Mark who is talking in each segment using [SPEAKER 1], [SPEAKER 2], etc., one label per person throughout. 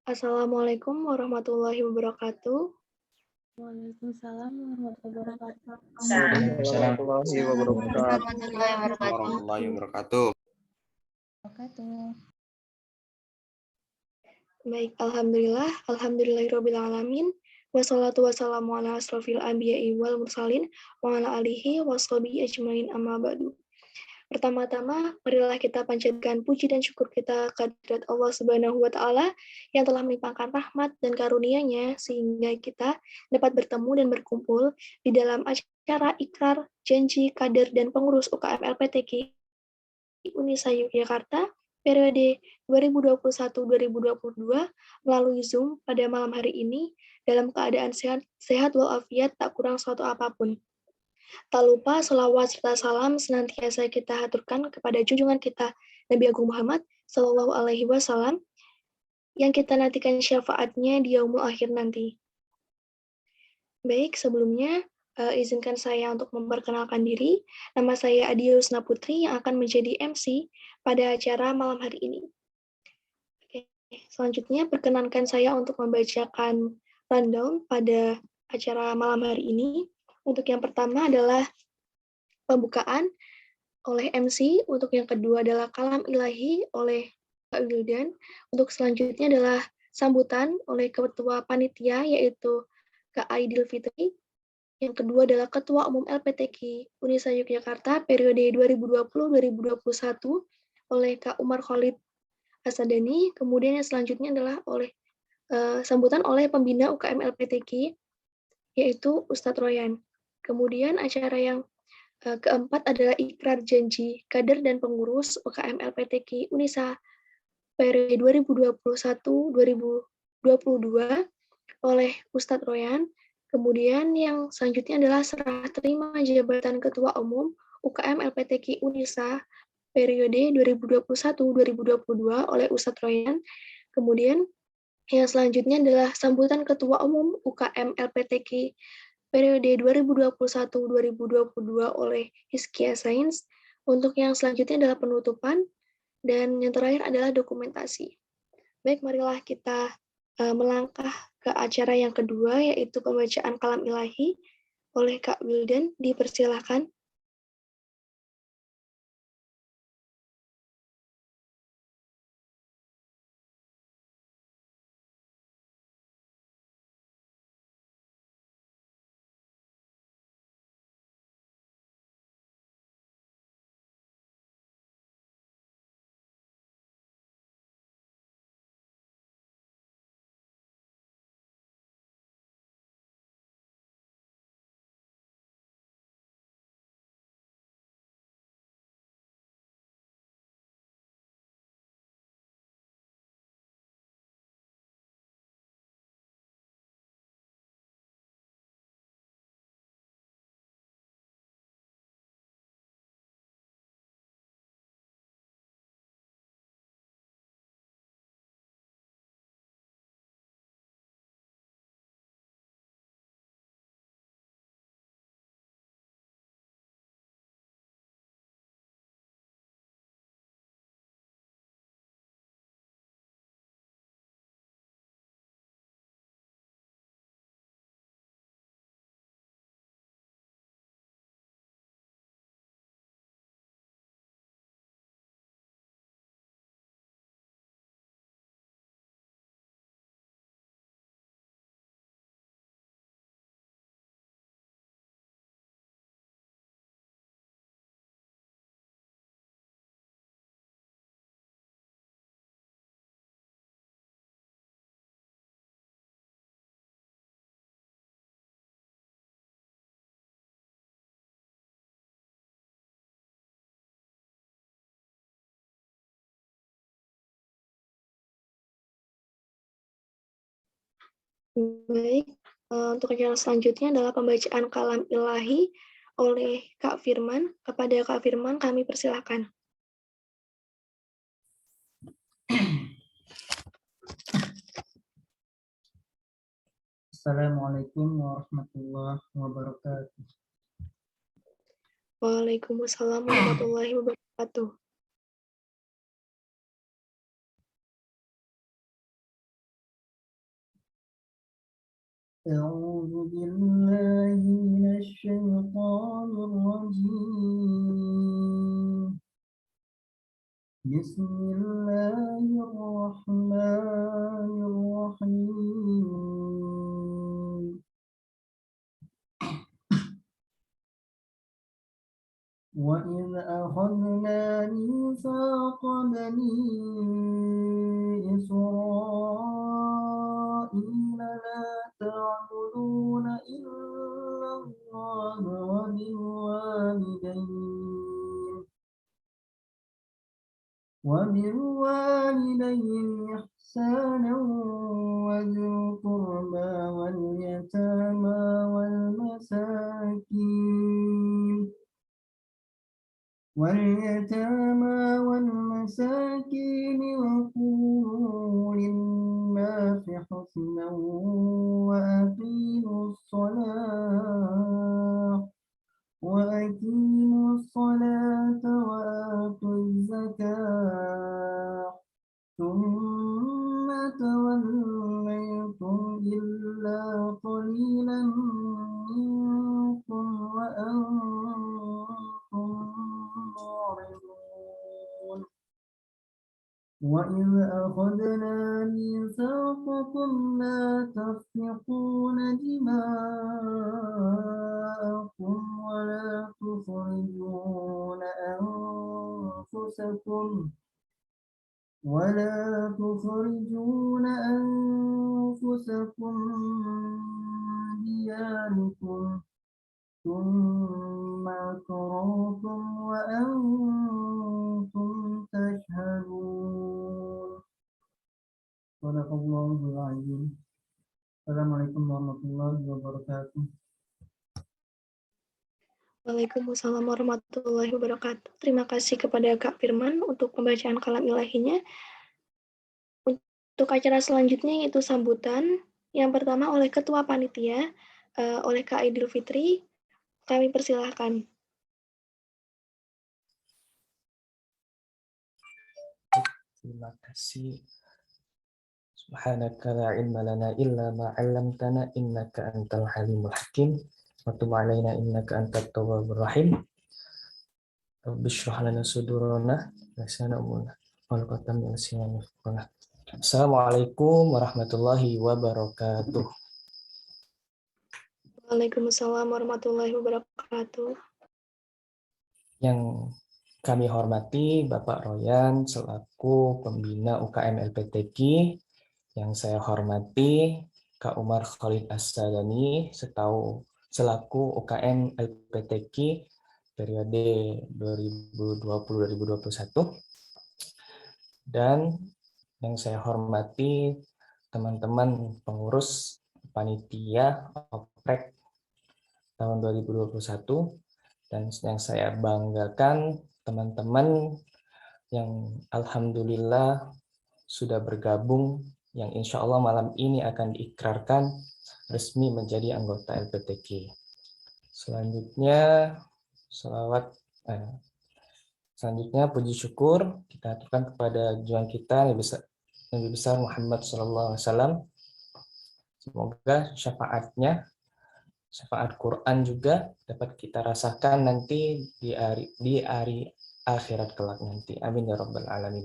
[SPEAKER 1] Assalamualaikum warahmatullahi wabarakatuh.
[SPEAKER 2] Waalaikumsalam warahmatullahi wabarakatuh.
[SPEAKER 3] Assalamualaikum
[SPEAKER 4] warahmatullahi wabarakatuh.
[SPEAKER 1] Baik, alhamdulillahirabbil alamin. Wassalatu wassalamu ala asrofil anbiya'i wal mursalin wa ala alihi washabihi ajmain amma ba'du. Pertama-tama, marilah kita panjatkan puji dan syukur kita kehadirat Allah Subhanahu wa taala yang telah melimpahkan rahmat dan karunia-Nya sehingga kita dapat bertemu dan berkumpul di dalam acara ikrar, janji, kader dan pengurus UKM LPTK Unisa Yogyakarta periode 2021-2022 melalui Zoom pada malam hari ini dalam keadaan sehat walafiat tak kurang suatu apapun. Tak lupa selawat serta salam senantiasa kita haturkan kepada junjungan kita Nabi Agung Muhammad Sallallahu Alaihi Wasallam yang kita nantikan syafaatnya di yaumul akhir nanti. Baik, sebelumnya izinkan saya untuk memperkenalkan diri. Nama saya Adia Husna Putri yang akan menjadi MC pada acara malam hari ini. Oke, selanjutnya perkenankan saya untuk membacakan rundown pada acara malam hari ini. Untuk yang pertama adalah pembukaan oleh MC, untuk yang kedua adalah kalam ilahi oleh Kak Wildan, untuk selanjutnya adalah sambutan oleh Ketua Panitia yaitu Kak Aidil Fitri, yang kedua adalah Ketua Umum LPTK Unisa Yogyakarta periode 2020-2021 oleh Kak Umar Khalid Asadani, kemudian yang selanjutnya adalah sambutan oleh Pembina UKM LPTK yaitu Ustadz Royan. Kemudian acara yang keempat adalah ikrar janji kader dan pengurus UKM LPTK Unisa periode 2021-2022 oleh Ustadz Royan. Kemudian yang selanjutnya adalah serah terima jabatan Ketua Umum UKM LPTK Unisa periode 2021-2022 oleh Ustadz Royan. Kemudian yang selanjutnya adalah sambutan Ketua Umum UKM LPTK periode 2021-2022 oleh Hizkia Sains. Untuk yang selanjutnya adalah penutupan, dan yang terakhir adalah dokumentasi. Baik, marilah kita melangkah ke acara yang kedua, yaitu pembacaan kalam ilahi oleh Kak Wildan. Dipersilahkan. Baik, untuk acara selanjutnya adalah pembacaan kalam ilahi oleh Kak Firman. Kepada Kak Firman kami persilahkan.
[SPEAKER 3] Assalamualaikum warahmatullahi wabarakatuh.
[SPEAKER 1] Waalaikumsalam warahmatullahi wabarakatuh.
[SPEAKER 3] أعوذ بالله من الشيطان الرجيم بسم الله الرحمن الرحيم وإذ أخذنا ميثاق بني إسرائيل لا تعبدون إلا الله وبالوالدين إحسانا وذي القربى واليتامى والمساكين وقولوا للناس حسنا وأقيموا الصلاة وآتوا الزكاة ثم توليتم إلا قليلا منكم وأنتم معرضون وإذ أخذنا ميثاقكم لا تسفكون دماءكم ولا تخرجون أنفسكم من دياركم ثم أقررتم وأنتم تشهدون صدق الله العظيم. Assalamualaikum warahmatullahi wabarakatuh.
[SPEAKER 1] Waalaikumsalam warahmatullahi wabarakatuh. Terima kasih kepada Kak Firman untuk pembacaan kalam ilahinya. Untuk acara selanjutnya yaitu sambutan. Yang pertama oleh Ketua Panitia, oleh Kak Idul Fitri. Kami persilahkan.
[SPEAKER 4] Terima kasih. Subhanaka la ilma lana illa ma 'allamtana innaka antal halimul hakim. Wa tub 'alaina innaka antat tawwabur rahim. Rabbi shrah lana sudurana wa yassir lana umurana wa laqad min lisanina yafqahuna. Assalamualaikum warahmatullahi wabarakatuh.
[SPEAKER 1] Waalaikumsalam warahmatullahi wabarakatuh.
[SPEAKER 4] Yang kami hormati Bapak Royan selaku pembina UKM LPTQ, yang saya hormati Kak Umar Khalid As-Sadani selaku UKM LPTQ periode 2020-2021, dan yang saya hormati teman-teman pengurus panitia oprek tahun 2021, dan yang saya banggakan teman-teman yang alhamdulillah sudah bergabung, yang insya Allah malam ini akan diikrarkan resmi menjadi anggota LPTQ. Selanjutnya puji syukur kita aturkan kepada junjungan kita Nabi besar Muhammad SAW. Semoga syafaat Quran juga dapat kita rasakan nanti di hari akhirat kelak nanti. Amin ya rabbal alamin.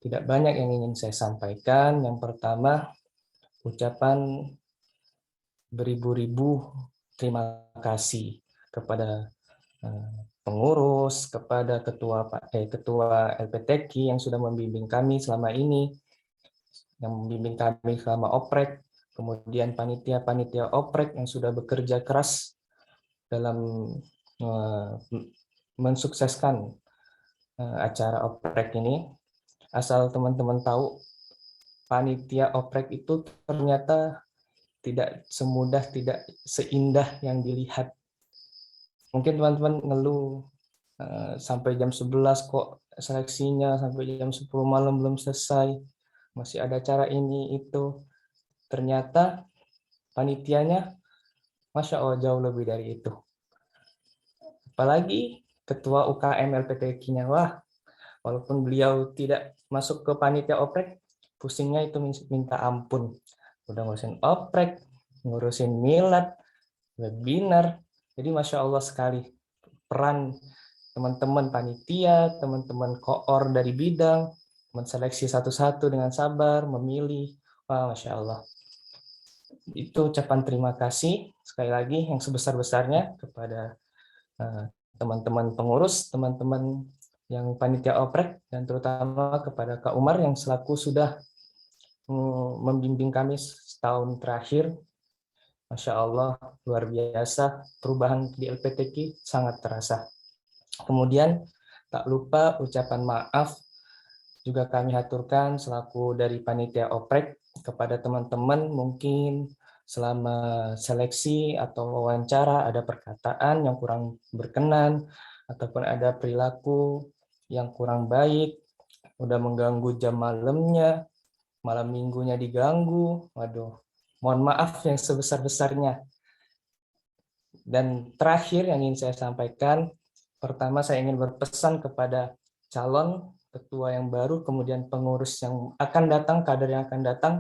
[SPEAKER 4] Tidak banyak yang ingin saya sampaikan. Yang pertama, ucapan beribu-ribu terima kasih kepada pengurus, kepada ketua LPTQ yang sudah membimbing kami selama ini, yang membimbing kami selama oprek, kemudian panitia-panitia oprek yang sudah bekerja keras dalam mensukseskan acara oprek ini. Asal teman-teman tahu, panitia oprek itu ternyata tidak semudah, tidak seindah yang dilihat. Mungkin teman-teman ngeluh sampai jam 11 kok seleksinya, sampai jam 10 malam belum selesai, masih ada acara ini itu. Ternyata panitianya Masya Allah jauh lebih dari itu. Apalagi ketua UKM LPTQ-nya, wah, walaupun beliau tidak masuk ke panitia oprek, pusingnya itu minta ampun. Udah ngurusin oprek, ngurusin milad, webinar. Jadi Masya Allah sekali peran teman-teman panitia, teman-teman koor dari bidang, menseleksi satu-satu dengan sabar, memilih. Wah, Masya Allah. Itu ucapan terima kasih sekali lagi yang sebesar-besarnya kepada teman-teman pengurus, teman-teman yang panitia oprek, dan terutama kepada Kak Umar yang selaku sudah membimbing kami setahun terakhir. Masya Allah, luar biasa, perubahan di LPTQ sangat terasa. Kemudian, tak lupa ucapan maaf juga kami haturkan selaku dari panitia oprek kepada teman-teman mungkin selama seleksi atau wawancara ada perkataan yang kurang berkenan, ataupun ada perilaku yang kurang baik, udah mengganggu jam malamnya, malam minggunya diganggu, waduh, mohon maaf yang sebesar-besarnya. Dan terakhir yang ingin saya sampaikan, pertama saya ingin berpesan kepada calon ketua yang baru, kemudian pengurus yang akan datang, kader yang akan datang,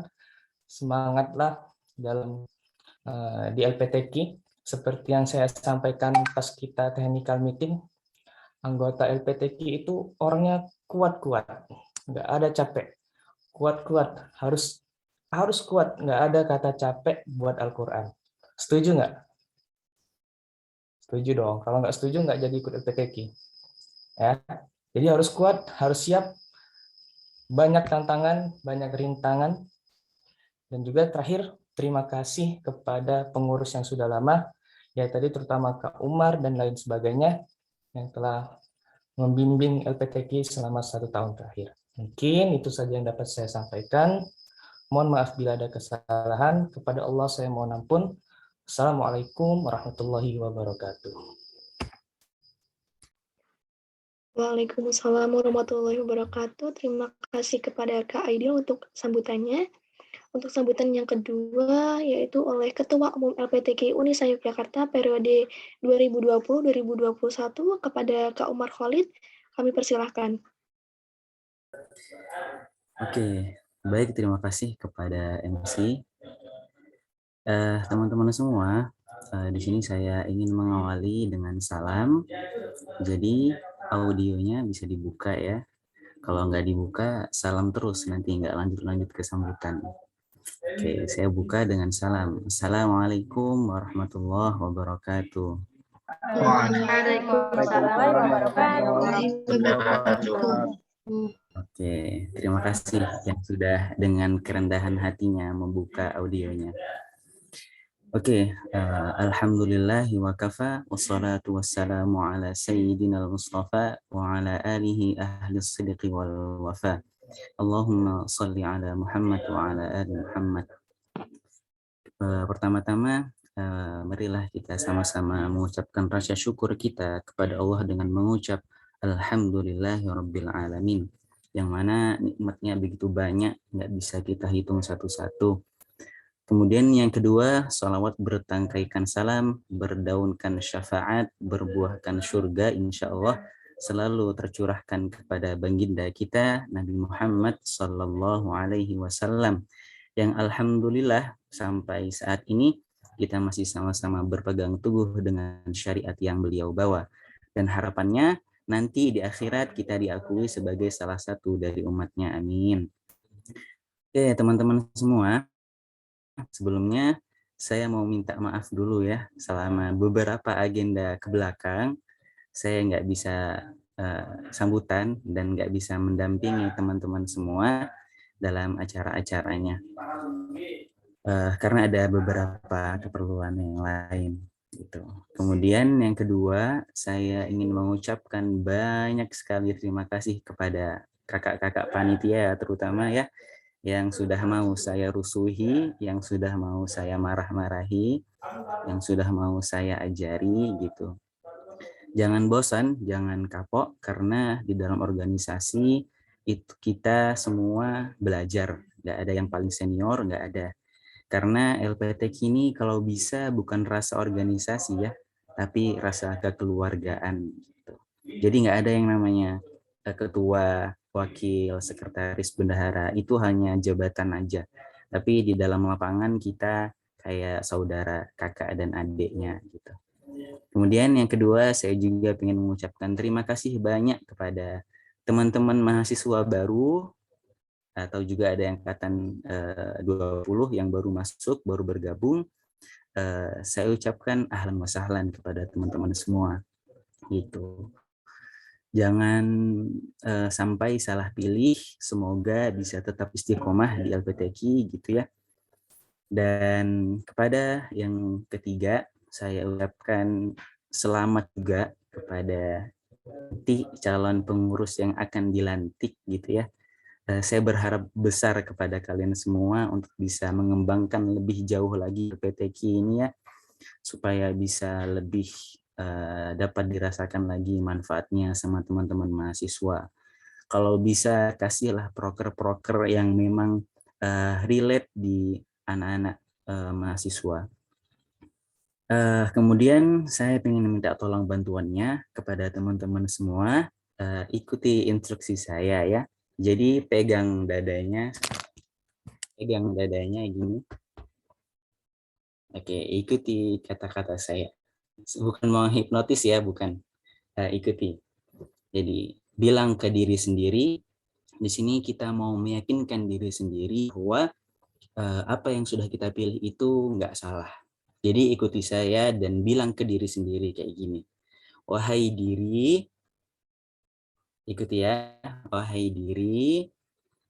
[SPEAKER 4] semangatlah dalam di LPTQ. Seperti yang saya sampaikan pas kita technical meeting, anggota LPTQ itu orangnya kuat-kuat, nggak ada capek. Kuat-kuat, harus kuat, nggak ada kata capek buat Al-Quran. Setuju nggak? Setuju dong. Kalau nggak setuju nggak jadi ikut LPTQ. Ya. Jadi harus kuat, harus siap. Banyak tantangan, banyak rintangan. Dan juga terakhir, terima kasih kepada pengurus yang sudah lama, ya tadi terutama Kak Umar dan lain sebagainya, yang telah membimbing LPTQ selama 1 tahun terakhir. Mungkin itu saja yang dapat saya sampaikan. Mohon maaf bila ada kesalahan. Kepada Allah saya mohon ampun. Assalamualaikum warahmatullahi wabarakatuh.
[SPEAKER 1] Waalaikumsalam warahmatullahi wabarakatuh. Terima kasih kepada Kak Aidil untuk sambutannya. Untuk sambutan yang kedua, yaitu oleh Ketua Umum LPTQ Unisa Yogyakarta periode 2020-2021 kepada Kak Umar Khalid. Kami persilahkan.
[SPEAKER 5] Oke, baik, terima kasih kepada MC. Teman-teman semua, di sini saya ingin mengawali dengan salam. Jadi audionya bisa dibuka ya. Kalau nggak dibuka, salam terus, nanti nggak lanjut-lanjut ke sambutan. Oke, saya buka dengan salam. Assalamualaikum warahmatullahi wabarakatuh.
[SPEAKER 2] Waalaikumsalam warahmatullahi wabarakatuh.
[SPEAKER 5] Oke, terima kasih yang sudah dengan kerendahan hatinya membuka audionya. Oke, alhamdulillahi wa kafa, wassalatu wassalamu ala sayyidina al-mustafa wa ala alihi ahli sidqi wal wafa. Allahumma salli ala Muhammad wa ala ali Muhammad. Pertama-tama, marilah kita sama-sama mengucapkan rasa syukur kita kepada Allah dengan mengucap alhamdulillahirabbil alamin, yang mana nikmatnya begitu banyak, nggak bisa kita hitung satu-satu. Kemudian yang kedua, salawat bertangkaikan salam, berdaunkan syafaat, berbuahkan surga, insya Allah selalu tercurahkan kepada baginda kita Nabi Muhammad Sallallahu Alaihi Wasallam, yang alhamdulillah sampai saat ini kita masih sama-sama berpegang teguh dengan syariat yang beliau bawa, dan harapannya nanti di akhirat kita diakui sebagai salah satu dari umatnya, amin. Oke teman-teman semua, sebelumnya saya mau minta maaf dulu ya, selama beberapa agenda ke belakang saya nggak bisa sambutan dan nggak bisa mendampingi teman-teman semua dalam acara-acaranya, karena ada beberapa keperluan yang lain gitu. Kemudian yang kedua, saya ingin mengucapkan banyak sekali terima kasih kepada kakak-kakak panitia terutama ya, yang sudah mau saya rusuhi, yang sudah mau saya marah-marahi, yang sudah mau saya ajari gitu. Jangan bosan, jangan kapok, karena di dalam organisasi itu kita semua belajar. Nggak ada yang paling senior, nggak ada. Karena LPTQ ini kalau bisa bukan rasa organisasi ya, tapi rasa kekeluargaan. Gitu. Jadi nggak ada yang namanya ketua, wakil, sekretaris, bendahara, itu hanya jabatan aja. Tapi di dalam lapangan kita kayak saudara, kakak dan adiknya gitu. Kemudian yang kedua, saya juga ingin mengucapkan terima kasih banyak kepada teman-teman mahasiswa baru atau juga ada yang angkatan 20 yang baru masuk, baru bergabung. Saya ucapkan ahlan wa sahlan kepada teman-teman semua gitu. Jangan sampai salah pilih, semoga bisa tetap istiqomah di LPTQ gitu ya. Dan kepada yang ketiga, saya ucapkan selamat juga kepada calon pengurus yang akan dilantik gitu ya. Saya berharap besar kepada kalian semua untuk bisa mengembangkan lebih jauh lagi LPTQ ini ya, supaya bisa lebih dapat dirasakan lagi manfaatnya sama teman-teman mahasiswa. Kalau bisa kasihlah proker-proker yang memang relate di anak-anak mahasiswa. Kemudian saya ingin minta tolong bantuannya kepada teman-teman semua. Ikuti instruksi saya ya. Jadi pegang dadanya gini. Oke, ikuti kata-kata saya. Bukan mau hipnotis ya, bukan. Ikuti. Jadi bilang ke diri sendiri. Di sini kita mau meyakinkan diri sendiri bahwa apa yang sudah kita pilih itu nggak salah. Jadi ikuti saya dan bilang ke diri sendiri kayak gini. Wahai diri, ikuti ya. Wahai diri,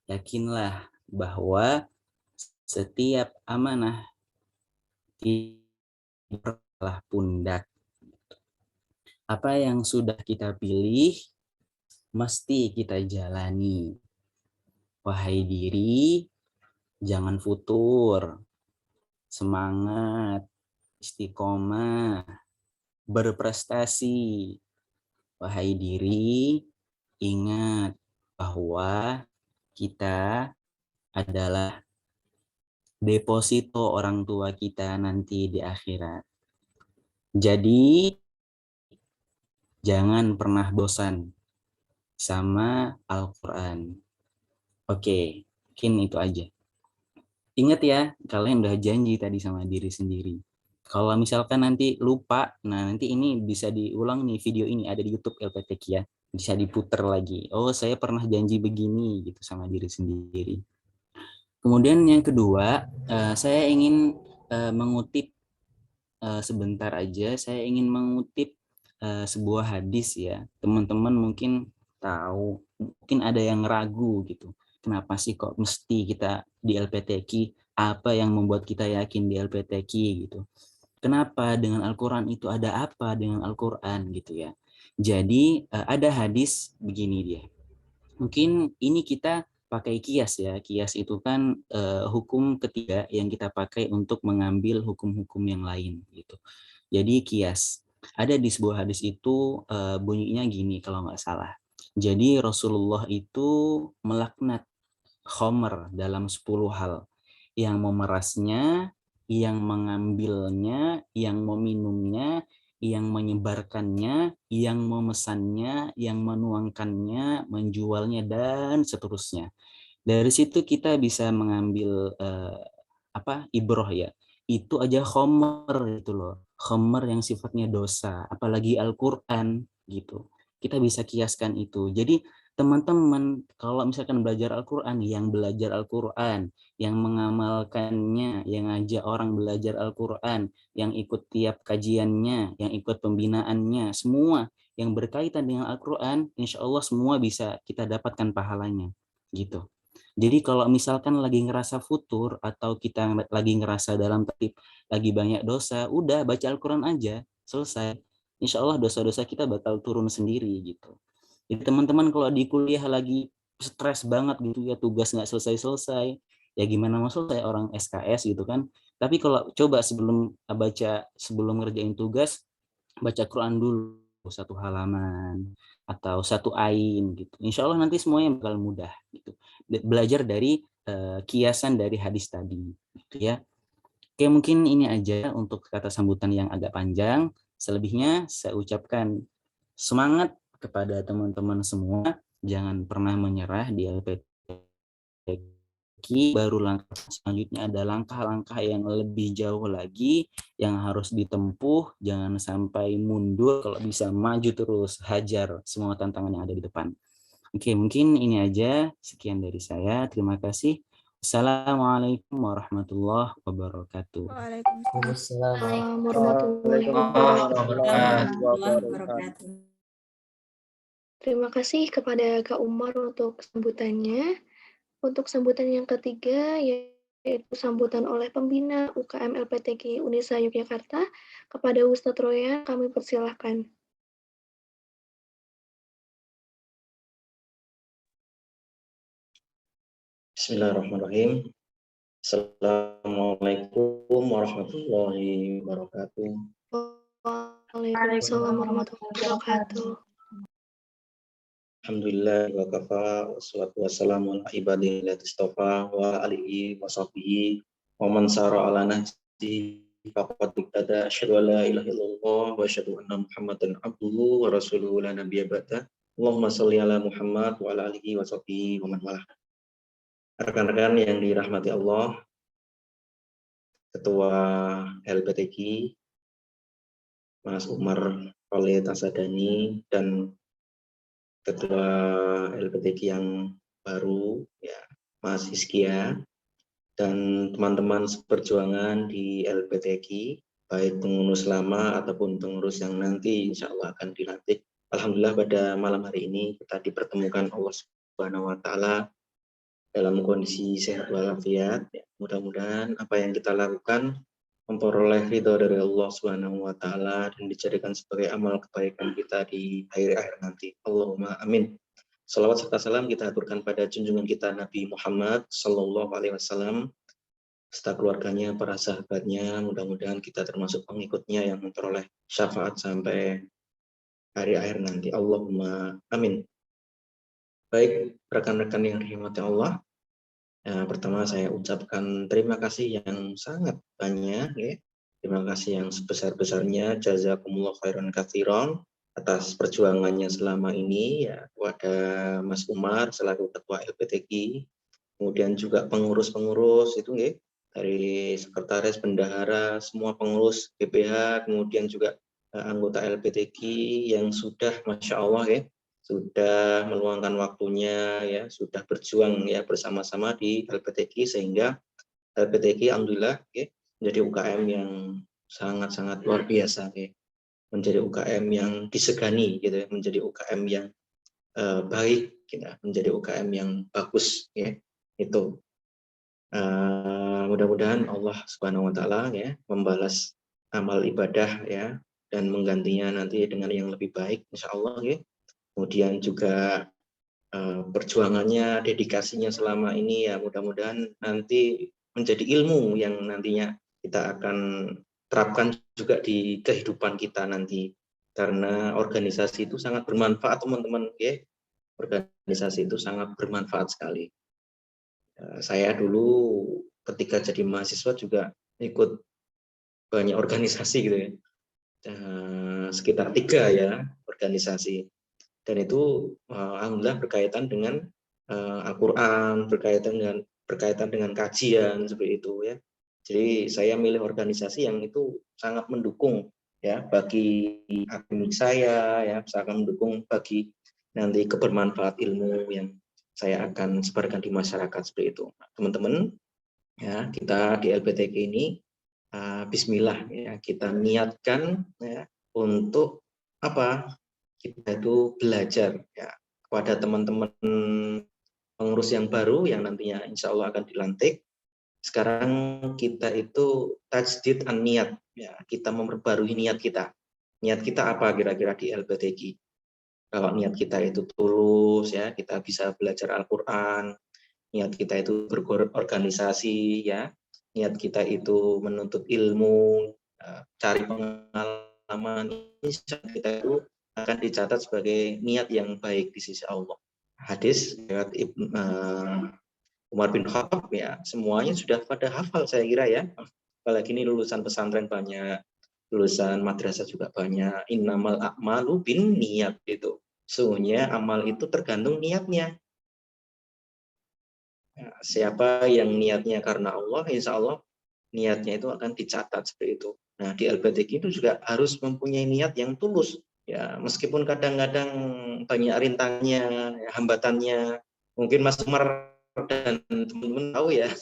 [SPEAKER 5] yakinlah bahwa setiap amanah adalah pundak. Apa yang sudah kita pilih, mesti kita jalani. Wahai diri, jangan futur. Semangat, istiqomah, berprestasi. Wahai diri, ingat bahwa kita adalah deposito orang tua kita nanti di akhirat. Jadi, jangan pernah bosan sama Al-Quran. Oke, mungkin itu aja. Ingat ya, kalian udah janji tadi sama diri sendiri. Kalau misalkan nanti lupa, nah nanti ini bisa diulang nih, video ini ada di YouTube LPTQ ya. Bisa diputer lagi. Oh, saya pernah janji begini gitu sama diri sendiri. Kemudian yang kedua, saya ingin mengutip sebentar aja. Saya ingin mengutip sebuah hadis ya. Teman-teman mungkin tahu, mungkin ada yang ragu gitu. Kenapa sih kok mesti kita di LPTQ? Apa yang membuat kita yakin di LPTQ gitu? Kenapa dengan Al-Quran itu ada apa dengan Al-Quran gitu ya? Jadi ada hadis begini dia. Mungkin ini kita pakai kias ya. Kias itu kan hukum ketiga yang kita pakai untuk mengambil hukum-hukum yang lain gitu. Jadi kias. Ada di sebuah hadis itu bunyinya gini kalau nggak salah. Jadi Rasulullah itu melaknat khomer dalam 10 hal. Yang memerasnya, yang mengambilnya, yang meminumnya, yang menyebarkannya, yang memesannya, yang menuangkannya, menjualnya, dan seterusnya. Dari situ kita bisa mengambil ibroh ya. Itu aja khomer itu loh. Khomer yang sifatnya dosa, apalagi Al-Quran gitu. Kita bisa kiaskan itu. Jadi teman-teman kalau misalkan belajar Al-Quran, yang belajar Al-Quran, yang mengamalkannya, yang ngajak orang belajar Al-Quran, yang ikut tiap kajiannya, yang ikut pembinaannya, semua yang berkaitan dengan Al-Quran, insya Allah semua bisa kita dapatkan pahalanya gitu. Jadi kalau misalkan lagi ngerasa futur atau kita lagi ngerasa dalam tertib lagi banyak dosa, udah baca Al-Quran aja, selesai. Insya Allah dosa-dosa kita bakal turun sendiri gitu. Jadi teman-teman kalau di kuliah lagi stres banget gitu ya, tugas nggak selesai-selesai, ya gimana mau selesai orang SKS gitu kan. Tapi kalau coba sebelum ngerjain tugas, baca Quran dulu satu halaman atau satu ain gitu. Insya Allah nanti semuanya bakal mudah gitu. Belajar dari kiasan dari hadis tadi gitu ya. Oke, mungkin ini aja untuk kata sambutan yang agak panjang. Selebihnya saya ucapkan semangat kepada teman-teman semua. Jangan pernah menyerah di LPTQ baru langkah selanjutnya ada langkah-langkah yang lebih jauh lagi yang harus ditempuh. Jangan sampai mundur, kalau bisa maju terus, hajar semua tantangan yang ada di depan. Oke, mungkin ini aja, sekian dari saya. Terima kasih. Assalamualaikum warahmatullahi wabarakatuh.
[SPEAKER 2] Waalaikumsalam
[SPEAKER 1] Warahmatullahi
[SPEAKER 2] wabarakatuh.
[SPEAKER 1] Terima kasih kepada Kak Umar untuk sambutannya. Untuk sambutan yang ketiga, yaitu sambutan oleh pembina UKM LPTK Unisa Yogyakarta, kepada Ustadz Roya, kami persilahkan.
[SPEAKER 6] Bismillahirrahmanirrahim. Assalamualaikum warahmatullahi wabarakatuh.
[SPEAKER 1] Waalaikumsalam warahmatullahi wabarakatuh.
[SPEAKER 6] Alhamdulillah wa kafa wassalatu wassalamu ala ibadihi alladzina istafa wa alihi wa sahbihi wa man sara ala nahji faqad iqtada asyhadu an la ilaha illallah wa asyhadu anna Muhammadan abduhu wa rasuluhu la nabiyya ba'da. Allahumma shalli ala Muhammad wa ala alihi wa sahbihi wa man walah. Rekan-rekan yang dirahmati Allah, Ketua LPTK Mas Umar Khalid Asadani dan Ketua LPTK yang baru, ya, Mas Hizkia, dan teman-teman seperjuangan di LPTK, baik pengurus lama ataupun pengurus yang nanti insya Allah akan dilantik. Alhamdulillah pada malam hari ini kita dipertemukan Allah Subhanahu wa Ta'ala dalam kondisi sehat walafiat. Ya, mudah-mudahan apa yang kita lakukan memperoleh ridho dari Allah Subhanahu wa Ta'ala dan dijadikan sebagai amal kebaikan kita di akhir-akhir nanti. Allahumma amin. Salawat serta salam kita aturkan pada junjungan kita Nabi Muhammad Sallallahu Alaihi Wasallam, serta keluarganya, para sahabatnya. Mudah-mudahan kita termasuk pengikutnya yang memperoleh syafaat sampai hari akhir nanti. Allahumma amin. Baik, rekan-rekan yang dirahmati Allah, pertama saya ucapkan terima kasih yang sangat banyak, ya. Terima kasih yang sebesar-besarnya, jazakumullah khairan katsiran atas perjuangannya selama ini, ya, kepada Mas Umar selaku Ketua LPTK, kemudian juga pengurus-pengurus itu, ya, dari sekretaris, bendahara, semua pengurus BPH, kemudian juga anggota LPTK yang sudah, masya Allah, ya, sudah meluangkan waktunya, ya, sudah berjuang, ya, bersama-sama di LPTK sehingga LPTK alhamdulillah, ya, menjadi UKM yang sangat-sangat luar biasa, ya, menjadi UKM yang disegani, gitu, ya, menjadi UKM yang baik, gitu, menjadi UKM yang bagus, ya, itu. Mudah-mudahan Allah Subhanahu Wa Taala, ya, membalas amal ibadah, ya, dan menggantinya nanti dengan yang lebih baik, insya Allah, ya. Kemudian juga perjuangannya, dedikasinya selama ini, ya, mudah-mudahan nanti menjadi ilmu yang nantinya kita akan terapkan juga di kehidupan kita nanti, karena organisasi itu sangat bermanfaat, teman-teman, ya. Organisasi itu sangat bermanfaat sekali. Saya dulu ketika jadi mahasiswa juga ikut banyak organisasi, gitu, ya, sekitar 3, ya, organisasi. Dan itu alhamdulillah berkaitan dengan Al-Quran, berkaitan dengan kajian seperti itu, ya. Jadi saya milih organisasi yang itu sangat mendukung, ya, bagi akademik saya, ya, sangat mendukung bagi nanti kebermanfaat ilmu yang saya akan sebarkan di masyarakat seperti itu. Teman-teman, ya, kita di LPTK ini Bismillah, ya, kita niatkan, ya, untuk apa? Kita itu belajar, ya, kepada teman-teman pengurus yang baru yang nantinya insya Allah akan dilantik. Sekarang kita itu tajdid an-niat, ya, kita memperbarui niat kita. Niat kita apa kira-kira di LPTK? Kalau niat kita itu tulus, ya, kita bisa belajar Al-Quran. Niat kita itu berorganisasi, ya. Niat kita itu menuntut ilmu, cari pengalaman. Kita itu akan dicatat sebagai niat yang baik di sisi Allah. Hadis lewat Umar bin Khattab, ya, semuanya sudah pada hafal saya kira, ya. Apalagi ini lulusan pesantren banyak, lulusan madrasah juga banyak. Innamal a'malu bin niat itu. Sesungguhnya amal itu tergantung niatnya. siapa yang niatnya karena Allah, insya Allah niatnya itu akan dicatat seperti itu. Nah, di LPTQ itu juga harus mempunyai niat yang tulus. Ya, meskipun kadang-kadang banyak rintangannya, ya, hambatannya. Mungkin Mas Umar dan teman-teman tahu ya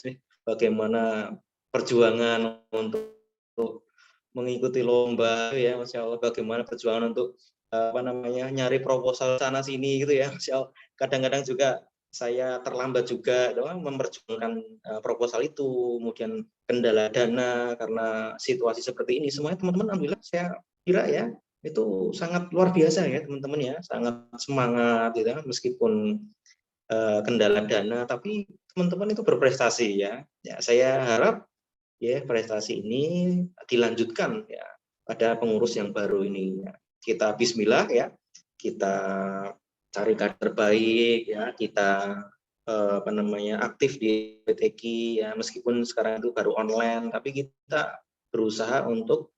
[SPEAKER 6] bagaimana perjuangan untuk mengikuti lomba ya, Masya Allah, bagaimana perjuangan untuk nyari proposal sana sini gitu ya, Masya Allah. Kadang-kadang juga saya terlambat juga memperjuangkan proposal itu, kemudian kendala dana karena situasi seperti ini. Semuanya teman-teman alhamdulillah saya kira ya itu sangat luar biasa ya teman-teman ya, sangat semangat gitu, meskipun kendala dana, tapi teman-teman itu berprestasi ya. Ya, saya harap ya prestasi ini dilanjutkan ya pada pengurus yang baru ini. Ya. Kita Bismillah ya, kita cari kader baik ya, kita aktif di PTQ ya, meskipun sekarang itu baru online, tapi kita berusaha untuk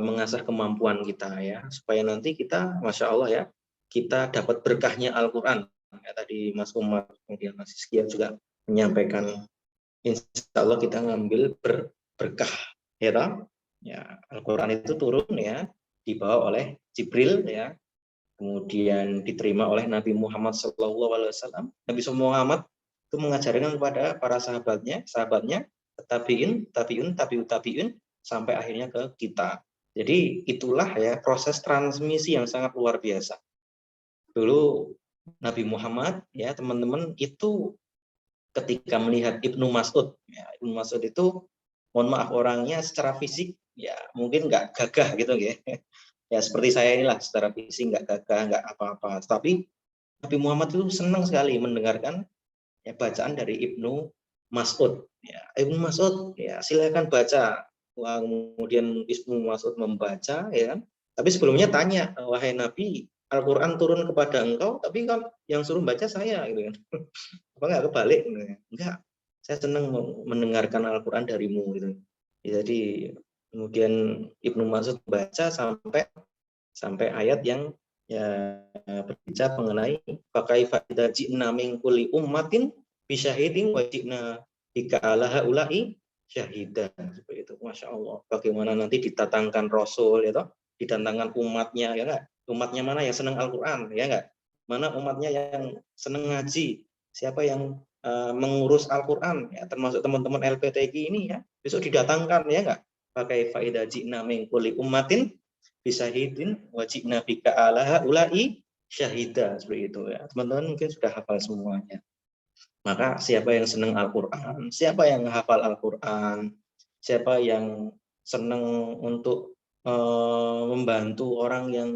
[SPEAKER 6] mengasah kemampuan kita ya, supaya nanti kita, Masya Allah ya, kita dapat berkahnya Al-Quran. Ya, tadi Mas Umar, kemudian Mas Iskia juga menyampaikan, insya Allah kita ngambil berkah ya toh? Ya, Al-Quran itu turun ya, dibawa oleh Jibril ya, kemudian diterima oleh Nabi Muhammad SAW. Nabi Muhammad itu mengajarkan kepada para sahabatnya, tabi'in, sampai akhirnya ke kita. Jadi itulah ya proses transmisi yang sangat luar biasa. Dulu Nabi Muhammad ya teman-teman itu ketika melihat Ibnu Mas'ud, ya, Ibnu Mas'ud itu mohon maaf orangnya secara fisik ya mungkin nggak gagah gitu ya. Ya seperti saya inilah secara fisik nggak gagah, nggak apa-apa. Tapi Nabi Muhammad itu senang sekali mendengarkan ya, bacaan dari Ibnu Mas'ud. Ya, Ibnu Mas'ud ya silakan baca. Wah, kemudian Ibnu Mas'ud membaca ya kan. Tapi sebelumnya tanya, wahai Nabi, Al-Quran turun kepada engkau, tapi kan yang suruh baca saya gitu kan. Apa nggak kebalik? Enggak. Saya senang mendengarkan Al-Quran darimu gitu. Ya, jadi kemudian Ibnu Mas'ud baca sampai ayat yang ya berbicara mengenai fakaifa idza ji'na min kulli ummatin bisyahidin wa ji'na bika ala haula'i syahidan. Seperti itu. Masya Allah. Bagaimana nanti didatangkan Rasul ya toh, didatangkan umatnya ya enggak? Umatnya mana yang senang Al-Quran ya enggak? Mana umatnya yang senang ngaji? Siapa yang mengurus Al-Quran ya, termasuk teman-teman LPTQ ini ya, besok didatangkan ya enggak? Pakai faedah ji'na min kulli ummatin bisyahidin wajib nabi ka'alaha ulai syahida, seperti itu ya. Teman-teman mungkin sudah hafal semuanya. Maka siapa yang senang Al-Quran, siapa yang hafal Al-Quran, siapa yang senang untuk membantu orang yang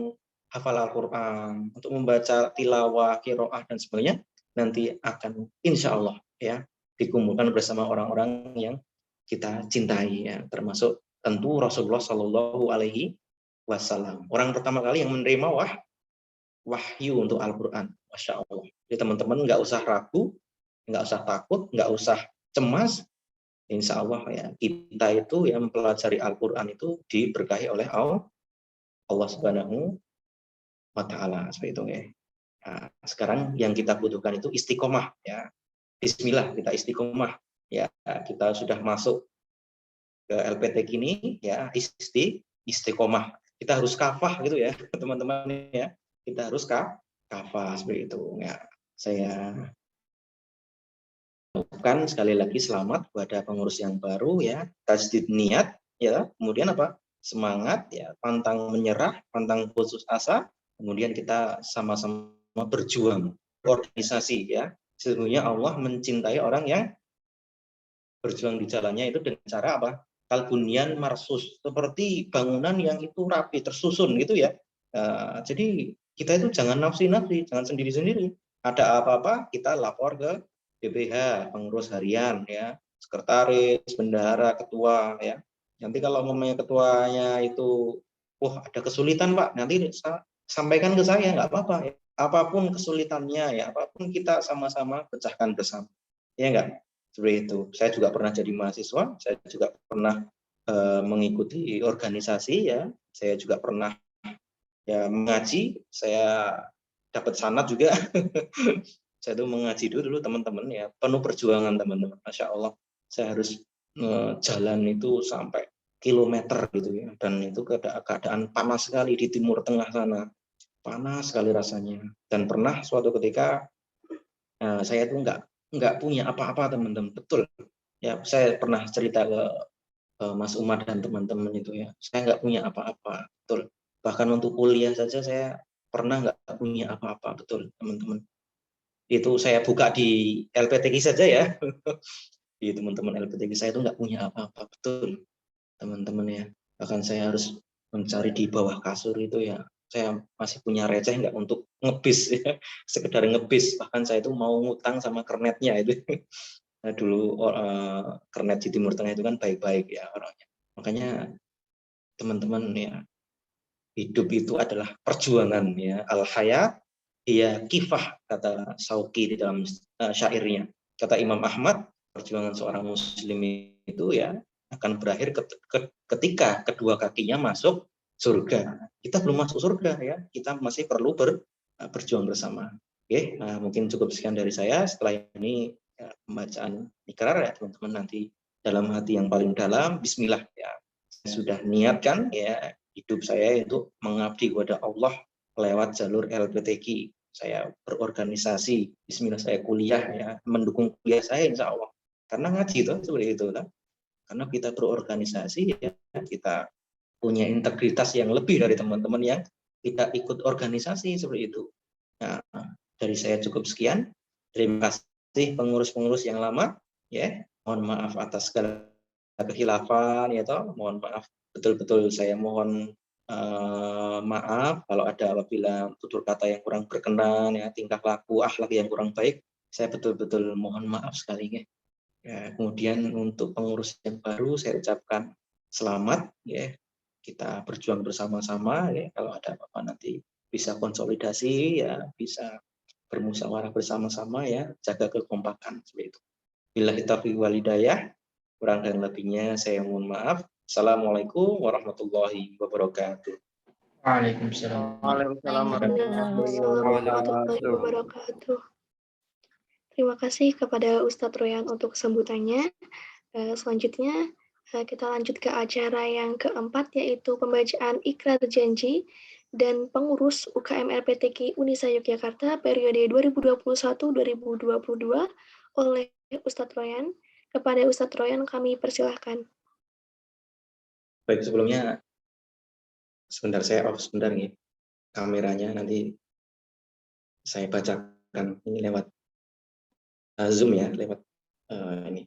[SPEAKER 6] hafal Al-Quran, untuk membaca tilawah, qiraah dan sebagainya, nanti akan insya Allah ya dikumpulkan bersama orang-orang yang kita cintai ya, termasuk tentu Rasulullah Shallallahu Alaihi Wasallam. Orang pertama kali yang menerima wahyu untuk Al-Quran, Masya Allah. Jadi teman-teman nggak usah ragu, nggak usah takut, nggak usah cemas. Insya Allah ya kita itu yang mempelajari Al-Quran itu diberkahi oleh Allah Subhanahu wa Ta'ala, seperti itu ya. Nah, sekarang yang kita butuhkan itu istiqomah ya. Bismillah kita istiqomah ya. Kita sudah masuk ke LPTQ ini ya, istiqomah. Kita harus kafah gitu ya teman-teman ya. Kita harus kafah seperti itu ya. Saya ucapkan sekali lagi selamat kepada pengurus yang baru ya, tajdid niat ya, kemudian apa? Semangat ya, pantang menyerah, pantang putus asa, kemudian kita sama-sama berjuang organisasi ya. Sesungguhnya Allah mencintai orang yang berjuang di jalannya itu dengan cara apa? Kalbunian marsus, seperti bangunan yang itu rapi tersusun gitu ya. Jadi kita itu jangan nafsi-nafsi, jangan sendiri-sendiri. Ada apa-apa kita lapor ke DPH, pengurus harian ya, sekretaris, bendahara, ketua ya. Nanti kalau memangnya ketuanya itu ada kesulitan Pak, nanti sampaikan ke saya, nggak apa-apa ya. Apapun kesulitannya ya, apapun kita sama-sama pecahkan bersama. Ya enggak? Seperti itu. Saya juga pernah jadi mahasiswa, saya juga pernah mengikuti organisasi ya, saya juga pernah ya mengaji, saya dapat sanad juga Saya itu mengaji dulu teman-teman ya, penuh perjuangan teman-teman. Masya Allah, saya harus jalan itu sampai kilometer gitu ya, dan itu keadaan panas sekali di Timur Tengah sana, panas sekali rasanya. Dan pernah suatu ketika saya itu nggak punya apa-apa teman-teman, betul ya. Saya pernah cerita ke Mas Umar dan teman-teman itu ya, saya nggak punya apa-apa, betul. Bahkan untuk kuliah saja saya pernah nggak punya apa-apa, betul teman-teman. Itu saya buka di LPTQ saja ya, di teman-teman LPTQ saya itu nggak punya apa-apa, betul teman-teman ya. Bahkan saya harus mencari di bawah kasur itu ya, saya masih punya receh nggak untuk ngebis ya, sekedar ngebis. Bahkan saya itu mau ngutang sama kernetnya itu. Nah, dulu kernet di Timur Tengah itu kan baik-baik ya orangnya. Makanya teman-teman ya, hidup itu adalah perjuangan ya. Al-hayat ya kifah, kata Sauki di dalam syairnya. Kata Imam Ahmad, perjuangan seorang muslim itu ya akan berakhir ketika kedua kakinya masuk surga. Kita belum masuk surga ya, kita masih perlu berjuang bersama. Oke, mungkin cukup sekian dari saya. Setelah ini pembacaan ikrar ya teman-teman, nanti dalam hati yang paling dalam, bismillah ya. Saya sudah niatkan ya hidup saya itu mengabdi kepada Allah lewat jalur LPTQ. Saya berorganisasi, bismillah saya kuliah ya, mendukung kuliah saya insya Allah. Karena ngaji itu seperti itu kan. Karena kita berorganisasi ya, kita punya integritas yang lebih dari teman-teman yang kita ikut organisasi seperti itu. Nah, dari saya cukup sekian. Terima kasih pengurus-pengurus yang lama ya. Mohon maaf atas segala kekhilafan ya toh. Mohon maaf, betul-betul saya mohon maaf kalau ada apabila tutur kata yang kurang berkenan ya, tingkah laku akhlak yang kurang baik, saya betul-betul mohon maaf sekali ya. Ya, kemudian untuk pengurus yang baru saya ucapkan selamat ya, kita berjuang bersama-sama ya, kalau ada apa-apa nanti bisa konsolidasi ya, bisa bermusyawarah bersama-sama ya, jaga kekompakan seperti itu. Billahi taufiq wal hidayah, kurang dan lebihnya saya mohon maaf. Assalamualaikum warahmatullahi wabarakatuh.
[SPEAKER 2] Waalaikumsalam.
[SPEAKER 1] Warahmatullahi wabarakatuh. Terima kasih kepada Ustadz Royan untuk sambutannya. Selanjutnya kita lanjut ke acara yang keempat, yaitu pembacaan ikrar janji dan pengurus UKM LPTQ Unisa Yogyakarta periode 2021-2022 oleh Ustadz Royan. Kepada Ustadz Royan kami persilahkan.
[SPEAKER 6] Baik, sebelumnya sebentar saya off sebentar nih kameranya, nanti saya bacakan ini lewat Zoom ya, lewat ini.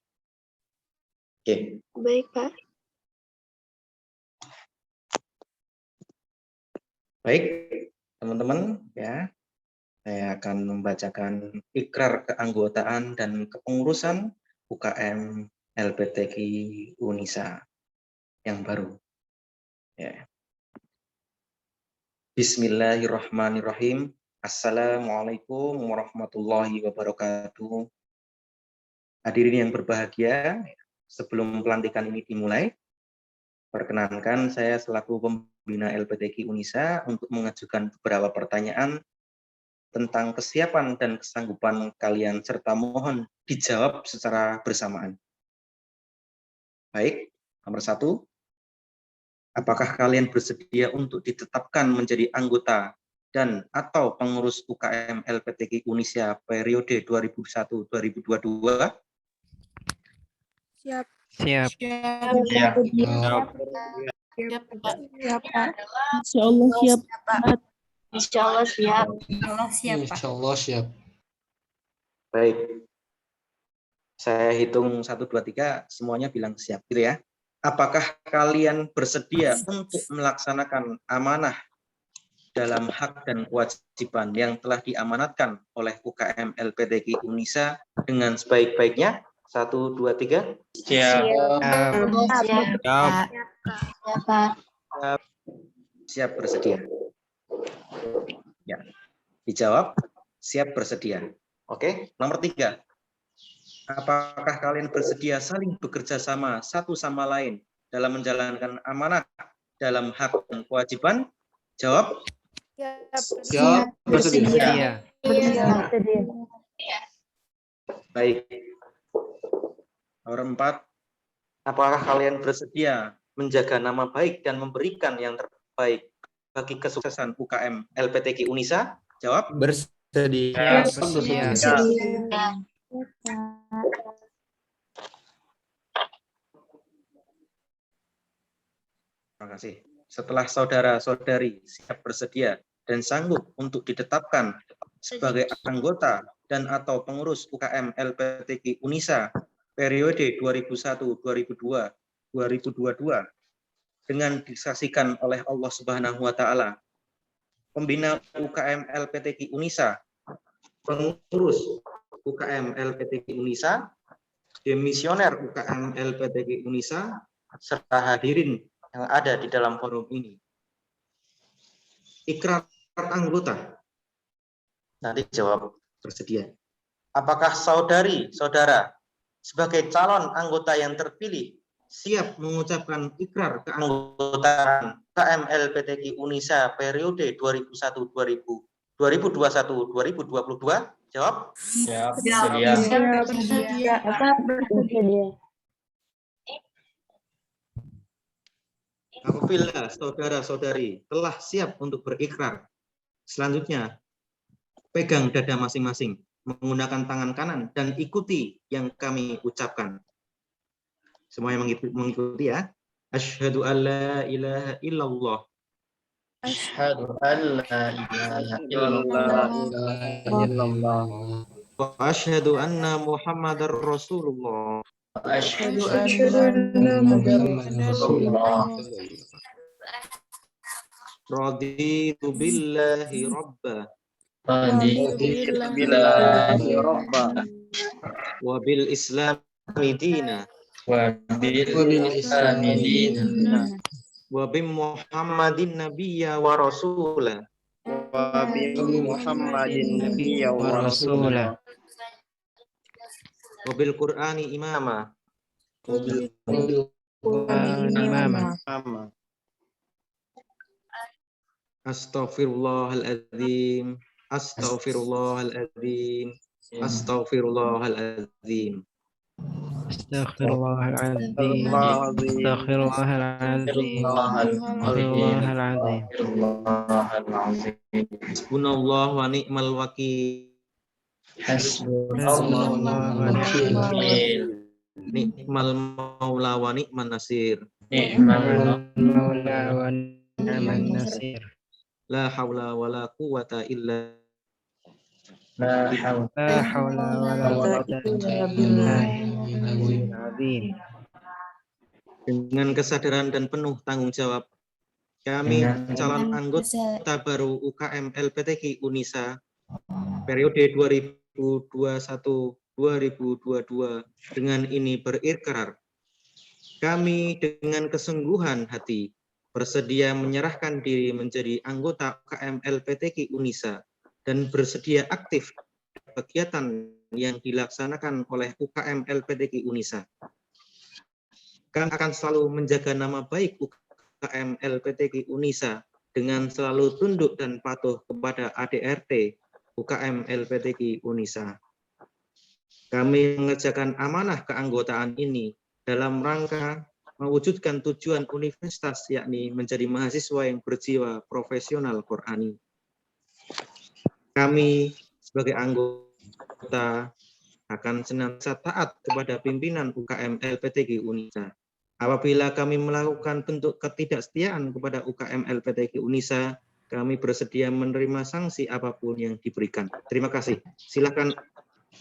[SPEAKER 6] Oke.
[SPEAKER 1] Baik, Pak.
[SPEAKER 6] Baik, teman-teman ya. Saya akan membacakan ikrar keanggotaan dan kepengurusan UKM LPTQ Unisa yang baru. Ya. Bismillahirrahmanirrahim. Assalamualaikum warahmatullahi wabarakatuh. Hadirin yang berbahagia, sebelum pelantikan ini dimulai, perkenankan saya selaku pembina LPTQ Unisa untuk mengajukan beberapa pertanyaan tentang kesiapan dan kesanggupan kalian serta mohon dijawab secara bersamaan. Baik, nomor 1. Apakah kalian bersedia untuk ditetapkan menjadi anggota dan atau pengurus UKM LPTQ Unisa periode 2001-2022?
[SPEAKER 7] Siap.
[SPEAKER 2] Siap.
[SPEAKER 7] Siap.
[SPEAKER 8] Insya Allah siap.
[SPEAKER 7] Insya Allah siap.
[SPEAKER 2] Insya Allah siap.
[SPEAKER 6] Baik. Saya hitung 1, 2, 3, semuanya bilang siap gitu ya. Apakah kalian bersedia untuk melaksanakan amanah dalam hak dan kewajiban yang telah diamanatkan oleh UKM LPTQ Unisa dengan sebaik-baiknya? 1, 2, 3.
[SPEAKER 2] Siap.
[SPEAKER 6] Siap bersedia. Ya. Dijawab siap bersedia. Oke, nomor 3. Apakah kalian bersedia saling bekerja sama satu sama lain dalam menjalankan amanah dalam hak dan kewajiban? Jawab.
[SPEAKER 2] Siap. Bersedia.
[SPEAKER 6] Baik. Nomor 4. Apakah kalian bersedia menjaga nama baik dan memberikan yang terbaik bagi kesuksesan UKM LPTQ Unisa? Jawab.
[SPEAKER 2] Bersedia.
[SPEAKER 1] Bersedia.
[SPEAKER 6] Terima kasih. Setelah saudara-saudari siap bersedia dan sanggup untuk ditetapkan sebagai anggota dan atau pengurus UKM LPTQ Unisa periode 2001-2022 dengan disaksikan oleh Allah Subhanahu wa taala, pembina UKM LPTQ Unisa, pengurus UKM LPTQ Unisa, demisioner UKM LPTQ Unisa, serta hadirin yang ada di dalam forum ini. Ikrar anggota. Nanti jawab bersedia. Apakah saudari-saudara sebagai calon anggota yang terpilih siap mengucapkan ikrar keanggotaan UKM LPTQ Unisa periode 2021-2022? Jawab.
[SPEAKER 2] Siap.
[SPEAKER 7] Bersedia.
[SPEAKER 6] Apabila saudara-saudari telah siap untuk berikrar, selanjutnya pegang dada masing-masing, menggunakan tangan kanan dan ikuti yang kami ucapkan. Semuanya mengikuti ya. Asyhadu an la ilaha illallah.
[SPEAKER 2] Asyhadu an la ilaha illallah.
[SPEAKER 6] Wa asyhadu anna Muhammadar Rasulullah.
[SPEAKER 2] Asyhadu anna Muhammadar Rasulullah.
[SPEAKER 6] Raditu billahi rabba.
[SPEAKER 2] Raditu billahi rabba.
[SPEAKER 6] Wa bil islami dina.
[SPEAKER 2] Wa bil islami dina.
[SPEAKER 6] Wa bi Muhammadin nabiyya wa rasula.
[SPEAKER 2] Wa bi Muhammadin nabiyya wa rasula.
[SPEAKER 6] Wa bil Qur'ani imama. Astaghfirullahaladzim. Astaghfirullahaladzim. Astaghfirullahaladzim.
[SPEAKER 9] Astaghfirullahaladzim. Astaghfirullahaladzim.
[SPEAKER 6] Hasbunallah wa ni'mal wakil.
[SPEAKER 2] Hasbunallah wa ni'mal wakil.
[SPEAKER 6] Ni'mal maula wa ni'man nasir.
[SPEAKER 2] Ni'mal
[SPEAKER 9] maula wa ni'man nasir.
[SPEAKER 6] La hawla wa la quwwata illa
[SPEAKER 2] La hawla wa la quwwata illa billahil azim.
[SPEAKER 6] Dengan kesadaran dan penuh tanggung jawab, kami calon anggota baru UKM LPTQ Unisa periode 2021-2022 dengan ini berikrar. Kami dengan kesungguhan hati bersedia menyerahkan diri menjadi anggota UKM LPTQ Unisa dan bersedia aktif kegiatan yang dilaksanakan oleh UKM LPTQ Unisa. Kami akan selalu menjaga nama baik UKM LPTQ Unisa dengan selalu tunduk dan patuh kepada ADRT UKM LPTQ Unisa. Kami mengerjakan amanah keanggotaan ini dalam rangka mewujudkan tujuan universitas, yakni menjadi mahasiswa yang berjiwa profesional Qur'ani. Kami sebagai anggota akan senantiasa taat kepada pimpinan UKM LPTQ Unisa. Apabila kami melakukan bentuk ketidaksetiaan kepada UKM LPTQ Unisa, kami bersedia menerima sanksi apapun yang diberikan. Terima kasih. Silakan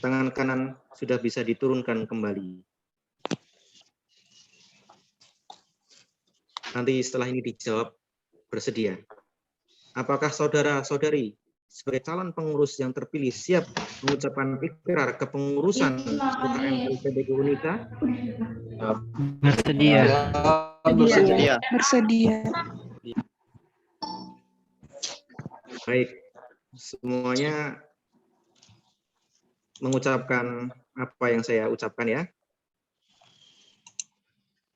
[SPEAKER 6] tangan kanan sudah bisa diturunkan kembali. Nanti setelah ini dijawab bersedia. Apakah saudara-saudari sebagai calon pengurus yang terpilih siap mengucapkan ikrar kepengurusan UKM LPTQ Unisa?
[SPEAKER 9] Bersedia.
[SPEAKER 2] Bersedia.
[SPEAKER 8] Bersedia.
[SPEAKER 6] Baik, semuanya mengucapkan apa yang saya ucapkan ya.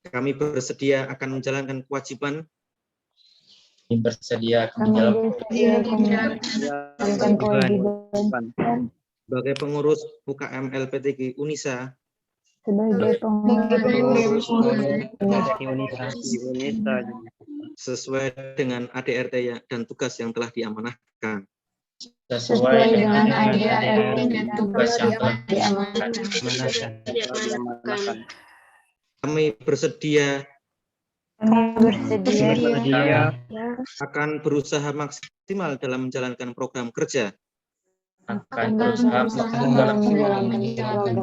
[SPEAKER 6] Kami bersedia akan menjalankan kewajiban.
[SPEAKER 2] Bersedia akan menjalankan kewajiban
[SPEAKER 6] sebagai pengurus UKM LPTG Unisa
[SPEAKER 8] Sebagai pengurus
[SPEAKER 6] sesuai dengan ADRT dan tugas yang telah diamanahkan.
[SPEAKER 8] sesuai dengan ADART dan tugas yang telah
[SPEAKER 9] Diamanahkan.
[SPEAKER 6] Kami bersedia
[SPEAKER 9] Bersedia
[SPEAKER 6] akan berusaha maksimal dalam menjalankan program kerja
[SPEAKER 4] akan berusaha
[SPEAKER 8] dalam menjalankan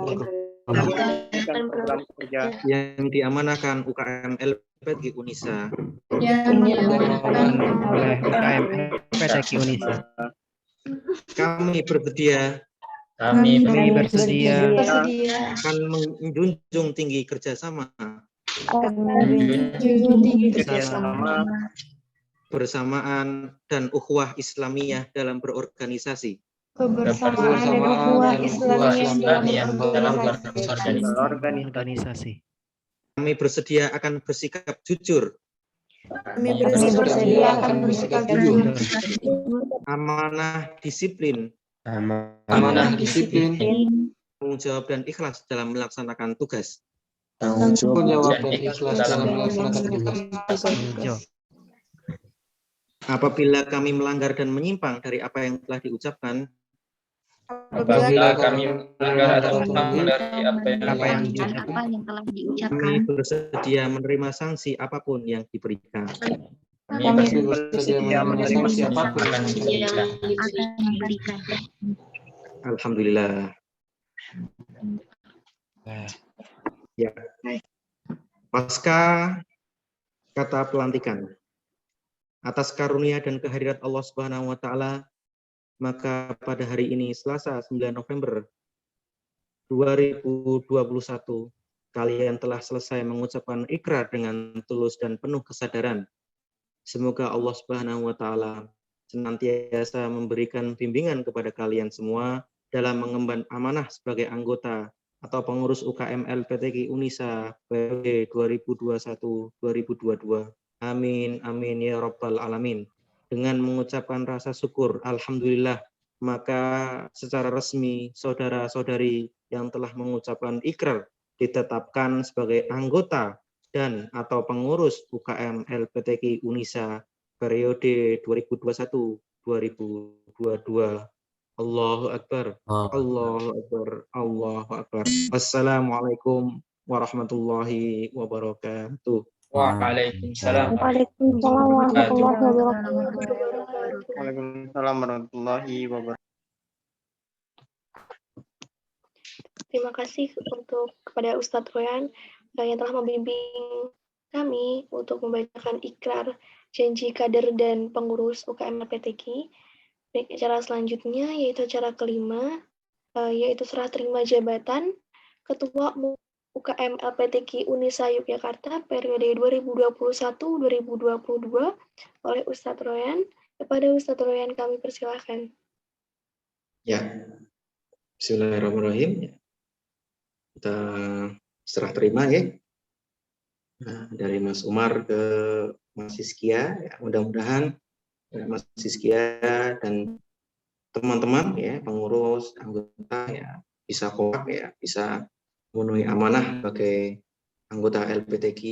[SPEAKER 9] program kerja
[SPEAKER 6] yang diamanahkan UKM LPTG Unisa
[SPEAKER 8] yang diamanahkan
[SPEAKER 9] oleh UKM LPTG Unisa.
[SPEAKER 6] Kami bersedia
[SPEAKER 4] kami
[SPEAKER 9] bersedia
[SPEAKER 6] akan menjunjung tinggi kerjasama
[SPEAKER 9] kerjasama
[SPEAKER 6] bersamaan dan ukhuwah Islamiyah dalam berorganisasi.
[SPEAKER 8] kebersamaan Islamiyah dalam
[SPEAKER 9] organisasi.
[SPEAKER 6] Kami bersedia akan bersikap jujur, amanah, disiplin, tanggung jawab dan ikhlas dalam melaksanakan tugas. Apabila kami melanggar dan menyimpang dari apa yang telah diucapkan,
[SPEAKER 4] apabila kami melanggar atau menyimpang dari apa yang
[SPEAKER 7] telah diucapkan,
[SPEAKER 6] kami bersedia menerima sanksi apapun yang diberikan.
[SPEAKER 4] kami bersedia menerima siapapun yang diberikan.
[SPEAKER 7] akan diberikan.
[SPEAKER 6] Alhamdulillah. Ya. Pasca kata pelantikan, atas karunia dan kehadirat Allah Subhanahu wa taala, maka pada hari ini Selasa 9 November 2021 kalian telah selesai mengucapkan ikrar dengan tulus dan penuh kesadaran. Semoga Allah Subhanahu wa taala senantiasa memberikan bimbingan kepada kalian semua dalam mengemban amanah sebagai anggota atau pengurus UKM LPTG Unisa periode 2021-2022. Amin, amin ya rabbal alamin. Dengan mengucapkan rasa syukur, alhamdulillah, maka secara resmi saudara-saudari yang telah mengucapkan ikrar ditetapkan sebagai anggota dan atau pengurus UKM LPTG Unisa periode 2021-2022. Allahu Akbar, Allahu Akbar, Allahu Akbar. Assalamualaikum warahmatullahi wabarakatuh.
[SPEAKER 4] Waalaikumsalam.
[SPEAKER 9] Waalaikumsalam warahmatullahi wabarakatuh.
[SPEAKER 1] Terima kasih kepada Ustadz Royan yang telah membimbing kami untuk membacakan ikrar janji kader dan pengurus UKM LPTG. Baik, acara selanjutnya yaitu acara kelima, yaitu serah terima jabatan Ketua UKM LPTG Unisa Yogyakarta periode 2021-2022 oleh Ustadz Royan. Kepada Ustadz Royan kami persilahkan.
[SPEAKER 6] Ya, bismillahirrahmanirrahim. Kita serah terima ya. Nah, dari Mas Umar ke Mas Hizkia, ya, mudah-mudahan Mas Hizkia dan teman-teman ya, pengurus, anggota ya, bisa kompak ya, bisa memenuhi amanah sebagai anggota LPTG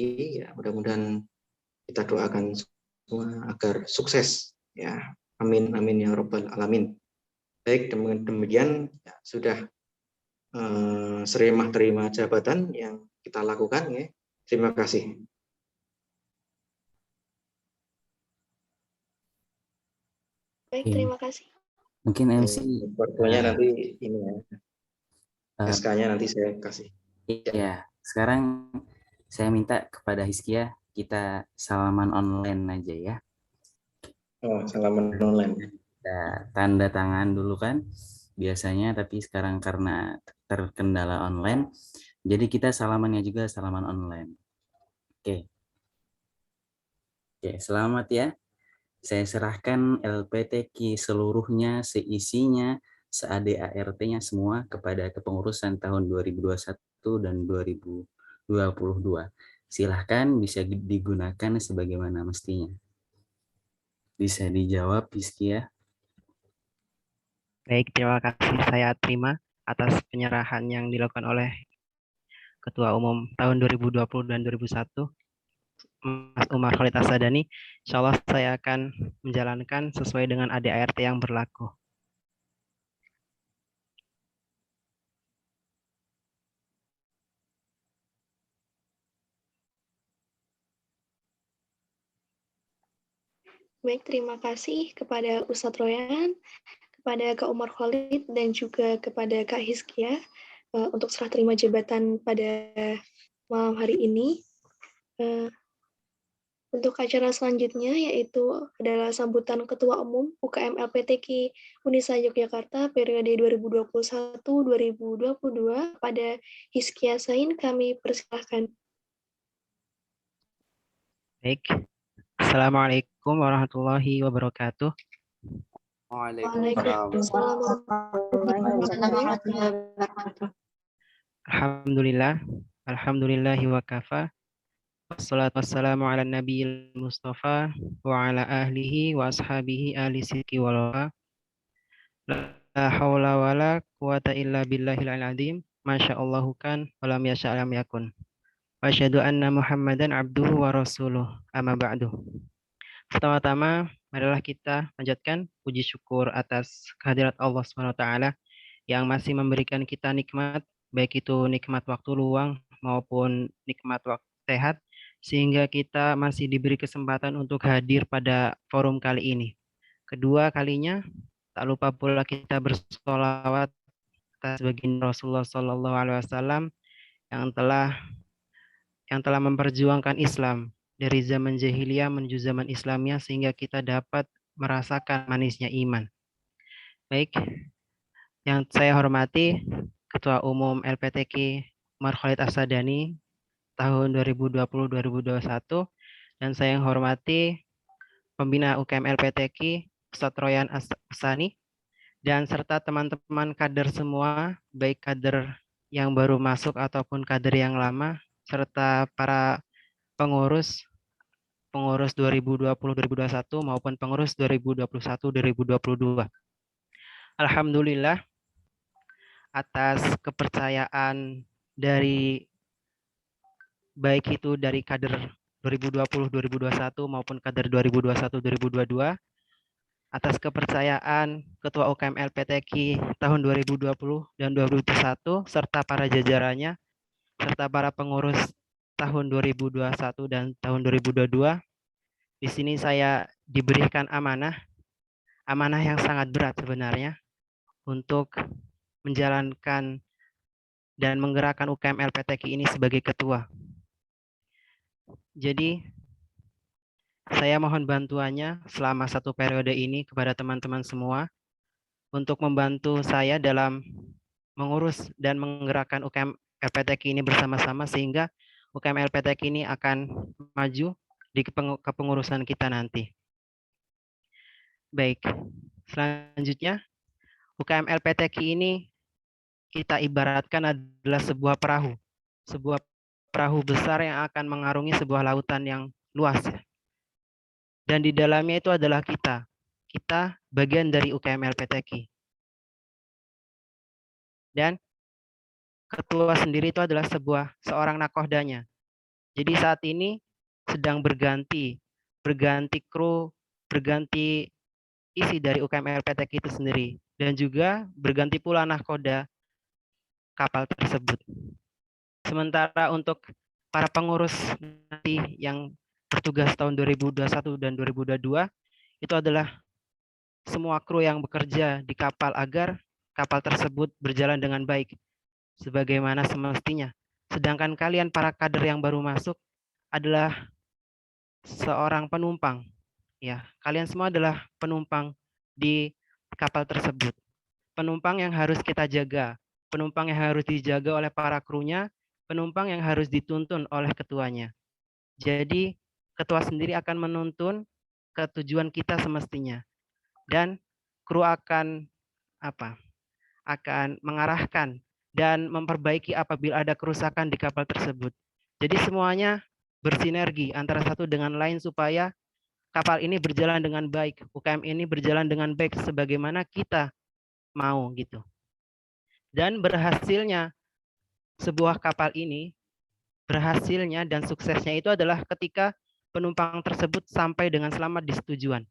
[SPEAKER 6] ya, mudah-mudahan kita doakan semua agar sukses ya. Amin amin ya rabbal alamin. Baik, demikian ya, sudah seremah terima jabatan yang kita lakukan ya. Terima kasih.
[SPEAKER 1] Baik, terima kasih.
[SPEAKER 5] Mungkin MC
[SPEAKER 6] Waktunya nanti ini ya. SK-nya nanti saya kasih.
[SPEAKER 5] Iya, sekarang saya minta kepada Hizkia kita salaman online aja ya.
[SPEAKER 6] Oh, salaman online.
[SPEAKER 5] Kita tanda tangan dulu kan biasanya, tapi sekarang karena terkendala online, jadi kita salamannya juga salaman online. Oke. Oke, selamat ya. Saya serahkan LPTG seluruhnya, seisinya, se-ADART-nya semua kepada kepengurusan tahun 2021 dan 2022. Silahkan bisa digunakan sebagaimana mestinya. Bisa dijawab, Hizkia?
[SPEAKER 9] Baik, terima kasih. Saya terima atas penyerahan yang dilakukan oleh Ketua Umum tahun 2020 dan 2001, Mas Umar Khalid Asadani. Insya Allah saya akan menjalankan sesuai dengan ADART yang berlaku.
[SPEAKER 1] Baik, terima kasih kepada Ustadz Royan, kepada Kak Umar Khalid, dan juga kepada Kak Hizkia untuk serah terima jabatan pada malam hari ini. Untuk acara selanjutnya yaitu adalah sambutan Ketua Umum UKM LPTQ Unisa Yogyakarta periode 2021-2022 pada Hizkia Sain, kami persilahkan.
[SPEAKER 9] Baik. Assalamualaikum warahmatullahi wabarakatuh.
[SPEAKER 1] Waalaikumsalam warahmatullahi wabarakatuh.
[SPEAKER 9] Alhamdulillahi wa kafa. Wassalatu wassalamu ala nabiyil mustafa wa ala ahlihi wa ashabihi ahli sidqi wal wafa. La haula wala quwata illa billahil azim. Masyaallahu kan wa lam yasha' lam yakun. Wa asyhadu anna Muhammadan abduhu wa rasuluh. Amma ba'du. Pertama-tama, marilah kita panjatkan puji syukur atas kehadirat Allah SWT yang masih memberikan kita nikmat, baik itu nikmat waktu luang maupun nikmat waktu sehat, sehingga kita masih diberi kesempatan untuk hadir pada forum kali ini. Kedua kalinya, tak lupa pula kita bersolawat atas baginda Rasulullah SAW yang telah memperjuangkan Islam dari zaman jahiliyah menuju zaman Islamiyah sehingga kita dapat merasakan manisnya iman. Baik, yang saya hormati Ketua Umum LPTQ Umar Khalid Asadani tahun 2020-2021, dan saya yang hormati Pembina UKM LPTQ Ustadz Royan Asani, dan serta teman-teman kader semua, baik kader yang baru masuk ataupun kader yang lama, serta para pengurus 2020-2021 maupun pengurus 2021-2022. Alhamdulillah atas kepercayaan dari baik itu dari kader 2020-2021 maupun kader 2021-2022, atas kepercayaan Ketua UKM LPTQ tahun 2020 dan 2021 serta para jajarannya serta para pengurus tahun 2021 dan tahun 2022. Di sini saya diberikan amanah yang sangat berat sebenarnya untuk menjalankan dan menggerakkan UKM LPTQ ini sebagai ketua. Jadi saya mohon bantuannya selama 1 periode ini kepada teman-teman semua untuk membantu saya dalam mengurus dan menggerakkan UKM LPTQ ini bersama-sama sehingga UKM LPTQ ini akan maju di kepengurusan kita nanti. Baik, selanjutnya UKM LPTQ ini kita ibaratkan adalah sebuah perahu besar yang akan mengarungi sebuah lautan yang luas. Dan di dalamnya itu adalah kita bagian dari UKM LPTQ. Dan ketua sendiri itu adalah seorang nakohdanya. Jadi saat ini sedang berganti kru, berganti isi dari UKM LPTQ itu sendiri, dan juga berganti pula nahkoda kapal tersebut. Sementara untuk para pengurus nanti yang bertugas tahun 2021 dan 2022 itu adalah semua kru yang bekerja di kapal agar kapal tersebut berjalan dengan baik sebagaimana semestinya. Sedangkan kalian para kader yang baru masuk adalah seorang penumpang. Ya, kalian semua adalah penumpang di kapal tersebut. Penumpang yang harus kita jaga, penumpang yang harus dijaga oleh para krunya, penumpang yang harus dituntun oleh ketuanya. Jadi ketua sendiri akan menuntun ke tujuan kita semestinya. Dan kru akan mengarahkan dan memperbaiki apabila ada kerusakan di kapal tersebut. Jadi semuanya bersinergi antara satu dengan lain supaya kapal ini berjalan dengan baik, UKM ini berjalan dengan baik sebagaimana kita mau gitu. Dan berhasilnya sebuah kapal ini, berhasilnya dan suksesnya itu adalah ketika penumpang tersebut sampai dengan selamat di tujuan.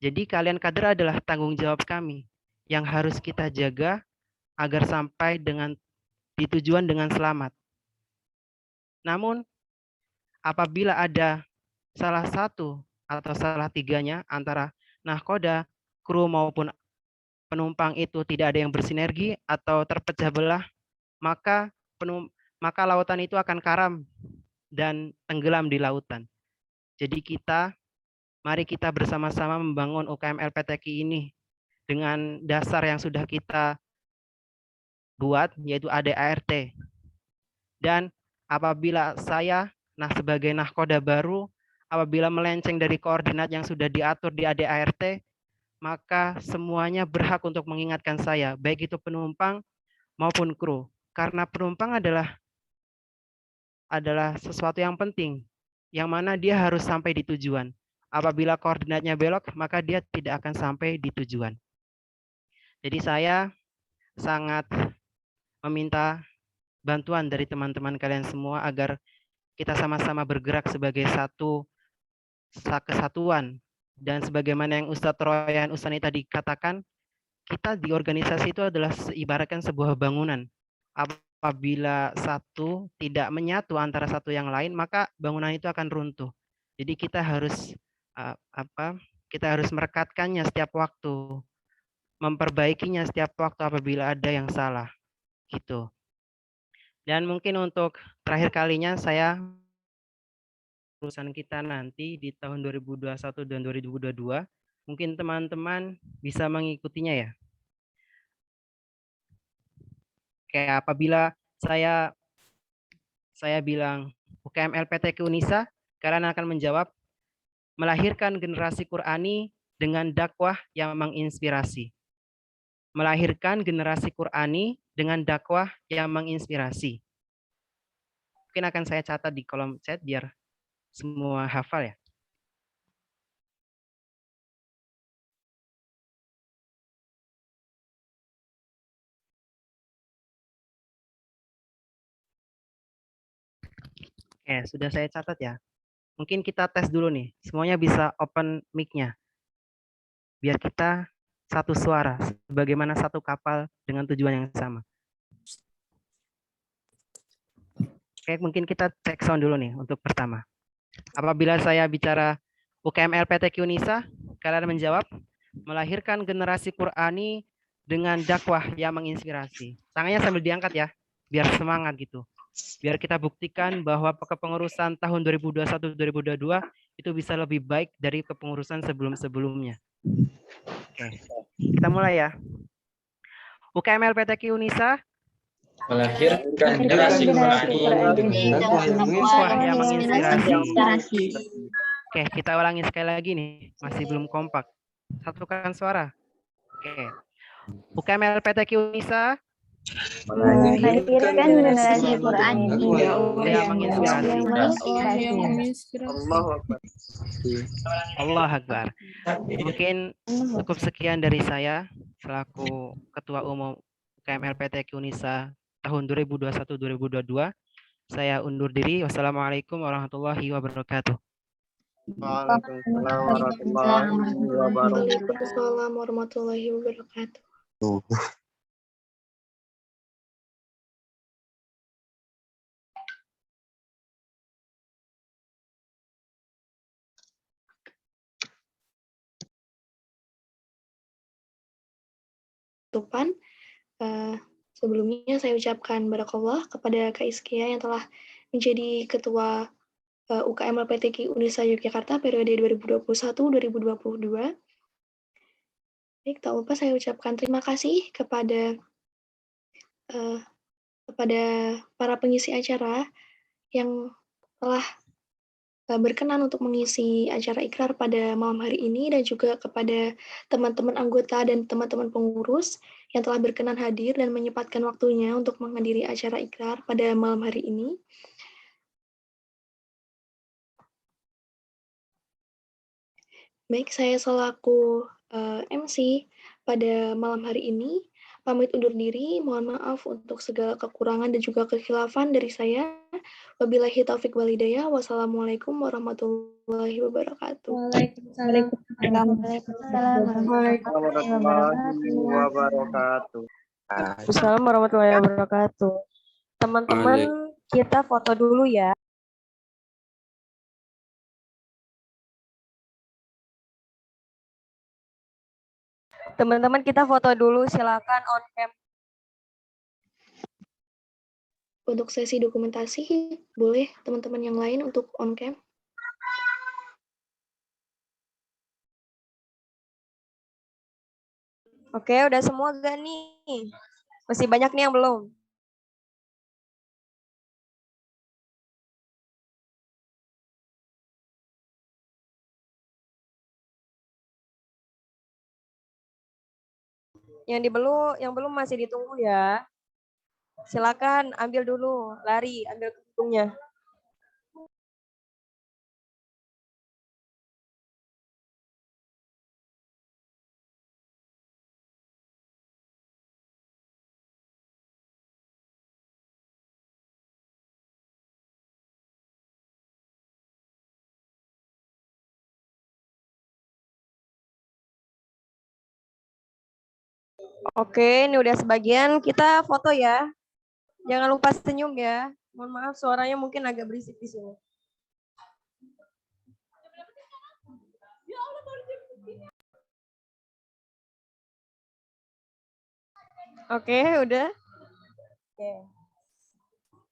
[SPEAKER 9] Jadi kalian kader adalah tanggung jawab kami yang harus kita jaga agar sampai di tujuan dengan selamat. Namun apabila ada salah satu atau salah tiganya antara nahkoda, kru maupun penumpang itu tidak ada yang bersinergi atau terpecah belah, maka lautan itu akan karam dan tenggelam di lautan. Jadi mari kita bersama-sama membangun UKM LPTQ ini dengan dasar yang sudah kita buat, yaitu ADART. Dan apabila saya, sebagai nahkoda baru, apabila melenceng dari koordinat yang sudah diatur di ADART, maka semuanya berhak untuk mengingatkan saya, baik itu penumpang maupun kru. Karena penumpang adalah sesuatu yang penting, yang mana dia harus sampai di tujuan. Apabila koordinatnya belok, maka dia tidak akan sampai di tujuan. Jadi saya sangat meminta bantuan dari teman-teman kalian semua agar kita sama-sama bergerak sebagai satu kesatuan. Dan sebagaimana yang Ustadz Royan Usani tadi katakan, kita di organisasi itu adalah ibaratkan sebuah bangunan. Apabila satu tidak menyatu antara satu yang lain, maka bangunan itu akan runtuh. Jadi kita harus merekatkannya setiap waktu, memperbaikinya setiap waktu apabila ada yang salah, gitu. Dan mungkin untuk terakhir kalinya saya urusan kita nanti di tahun 2021 dan 2022, mungkin teman-teman bisa mengikutinya ya. Kayak apabila saya bilang UKM LPTQ Unisa, kalian akan menjawab melahirkan generasi Qurani dengan dakwah yang menginspirasi. Melahirkan generasi Qurani dengan dakwah yang menginspirasi. Mungkin akan saya catat di kolom chat biar semua hafal ya. Oke, sudah saya catat ya. Mungkin kita tes dulu nih. Semuanya bisa open mic-nya. Biar kita satu suara, sebagaimana satu kapal dengan tujuan yang sama. Oke, mungkin kita cek sound dulu nih untuk pertama. Apabila saya bicara UKM LPTQ Unisa, kalian menjawab melahirkan generasi Qurani dengan dakwah yang menginspirasi. Tangannya sambil diangkat ya, biar semangat gitu. Biar kita buktikan bahwa kepengurusan tahun 2021-2022 itu bisa lebih baik dari kepengurusan sebelum-sebelumnya. Oke, kita mulai ya. UKM LPTQ Unisa
[SPEAKER 2] melahirkan generasi Qurani
[SPEAKER 9] dengan dakwah yang menginspirasi. Oke, kita ulangi sekali lagi nih, masih belum kompak. Satukan suara. Oke. UKM LPTQ Unisa
[SPEAKER 8] melahirkan generasi Qurani
[SPEAKER 9] yang menginspirasi. Allah Akbar. Mungkin cukup sekian dari saya selaku Ketua Umum UKM LPTQ Unisa tahun 2021-2022. Saya undur diri. Wassalamualaikum warahmatullahi wabarakatuh.
[SPEAKER 1] Waalaikumsalam warahmatullahi wabarakatuh. Tupan, sebelumnya saya ucapkan barakallah kepada Kak Iskia yang telah menjadi Ketua UKM LPTQ Unisa Yogyakarta periode 2021-2022. Baik, tak lupa saya ucapkan terima kasih kepada para pengisi acara yang telah berkenan untuk mengisi acara ikrar pada malam hari ini, dan juga kepada teman-teman anggota dan teman-teman pengurus yang telah berkenan hadir dan menyempatkan waktunya untuk menghadiri acara ikrar pada malam hari ini. Baik, saya selaku MC pada malam hari ini. Pamit undur diri, mohon maaf untuk segala kekurangan dan juga kekhilafan dari saya. Wabillahi taufik wal hidayah. Wassalamualaikum warahmatullahi wabarakatuh.
[SPEAKER 8] Waalaikumsalam warahmatullahi
[SPEAKER 10] wabarakatuh.
[SPEAKER 8] Assalamualaikum warahmatullahi wabarakatuh. Teman-teman, kita foto dulu ya. Teman-teman, kita foto dulu, silakan on cam.
[SPEAKER 1] Untuk sesi dokumentasi, boleh teman-teman yang lain untuk on cam.
[SPEAKER 8] Oke, udah semua gak nih? Masih banyak nih yang belum. Yang belum masih ditunggu ya. Silakan ambil dulu, lari, ambil kantungnya. Oke, ini udah sebagian. Kita foto ya. Jangan lupa senyum ya. Mohon maaf suaranya mungkin agak berisik di sini. Oke, udah. Oke.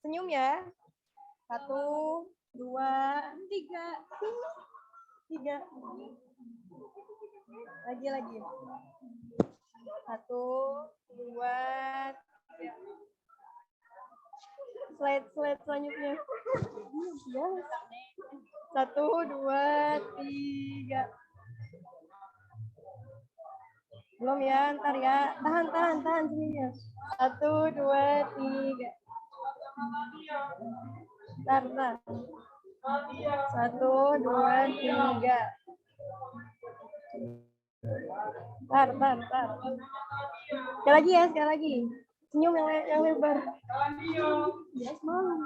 [SPEAKER 8] Senyum ya. 1, 2, 3. 3. Lagi. 1, 2, 3. Slide selanjutnya. 1, 2, 3. Belum ya, ntar ya. Tahan sininya. 1, 2, 3. Ntar. 1, 2, 3. Ntar. Sekali lagi. Senyum yang lebar. Yes, Mom.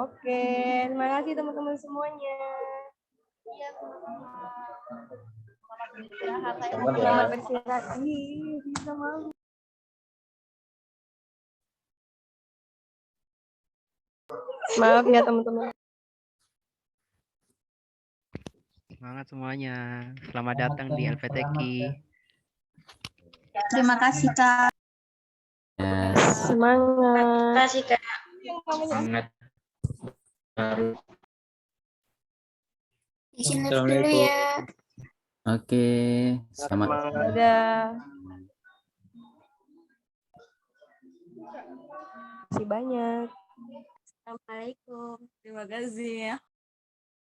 [SPEAKER 8] Oke, terima kasih teman-teman semuanya. Iya, selamat beristirahat. Bisa malu. Maaf ya teman-teman.
[SPEAKER 9] Semangat semuanya. Selamat datang di LPTQ.
[SPEAKER 7] Terima kasih, Kak.
[SPEAKER 8] Semangat.
[SPEAKER 7] Terima kasih, Kak.
[SPEAKER 2] Sangat baru.
[SPEAKER 7] Izin dulu ya.
[SPEAKER 5] Oke, selamat.
[SPEAKER 8] Dadah. Masih banyak.
[SPEAKER 7] Assalamualaikum. Terima kasih ya.